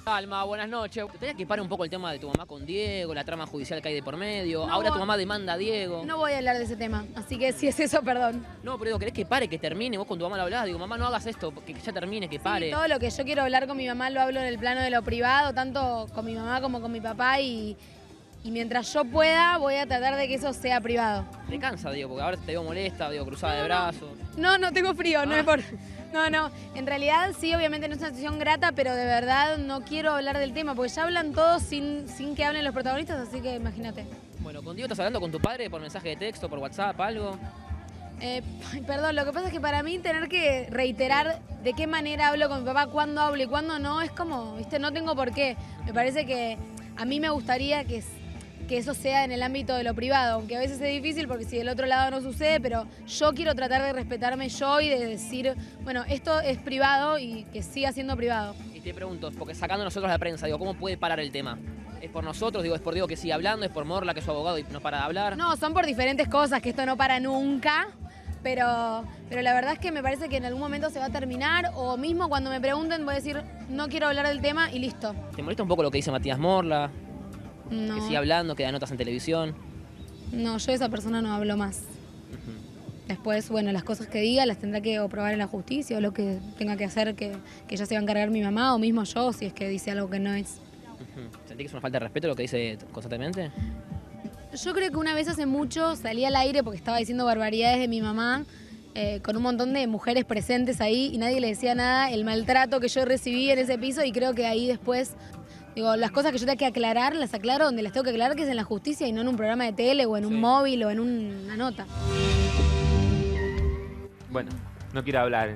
Alma, buenas noches. Te tenía que parar un poco el tema de tu mamá con Diego, la trama judicial que hay de por medio. No, Ahora tu mamá demanda a Diego. No voy a hablar de ese tema, así que si es eso, perdón. No, pero digo, ¿querés que pare, que termine? Vos con tu mamá lo hablás. Digo, mamá, no hagas esto, que ya termine, que pare. Sí, todo lo que yo quiero hablar con mi mamá lo hablo en el plano de lo privado, tanto con mi mamá como con mi papá y mientras yo pueda voy a tratar de que eso sea privado. Te cansa, digo, porque ahora te veo molesta, digo, cruzada de brazos. No tengo frío, no es por... No, en realidad sí, obviamente no es una situación grata, pero de verdad no quiero hablar del tema, porque ya hablan todos sin que hablen los protagonistas, así que imagínate. Bueno, ¿con Diego estás hablando con tu padre por mensaje de texto, por WhatsApp, algo? Perdón, lo que pasa es que para mí tener que reiterar de qué manera hablo con mi papá, cuándo hablo y cuándo no, es como, viste, no tengo por qué. Me parece que a mí me gustaría que eso sea en el ámbito de lo privado, aunque a veces es difícil porque si del otro lado no sucede, pero yo quiero tratar de respetarme yo y de decir, bueno, esto es privado y que siga siendo privado. Y te pregunto, porque sacando nosotros la prensa, digo, ¿cómo puede parar el tema? ¿Es por nosotros? Digo, ¿es por Diego que sigue hablando? ¿Es por Morla, que es su abogado y no para de hablar? No, son por diferentes cosas, que esto no para nunca, pero la verdad es que me parece que en algún momento se va a terminar, o mismo cuando me pregunten voy a decir, no quiero hablar del tema y listo. ¿Te molesta un poco lo que dice Matías Morla? No. Que sigue hablando, que da notas en televisión. No, yo de esa persona no hablo más. Después, bueno, las cosas que diga las tendrá que probar en la justicia o lo que tenga que hacer que ya se va a encargar mi mamá o mismo yo si es que dice algo que no es. ¿Sentís que es una falta de respeto lo que dice constantemente? Yo creo que una vez hace mucho salí al aire porque estaba diciendo barbaridades de mi mamá con un montón de mujeres presentes ahí y nadie le decía nada, el maltrato que yo recibí en ese piso y creo que ahí después... Digo, las cosas que yo tengo que aclarar, las aclaro donde las tengo que aclarar, que es en la justicia y no en un programa de tele o en un móvil o en una nota. Bueno, no quiero hablar.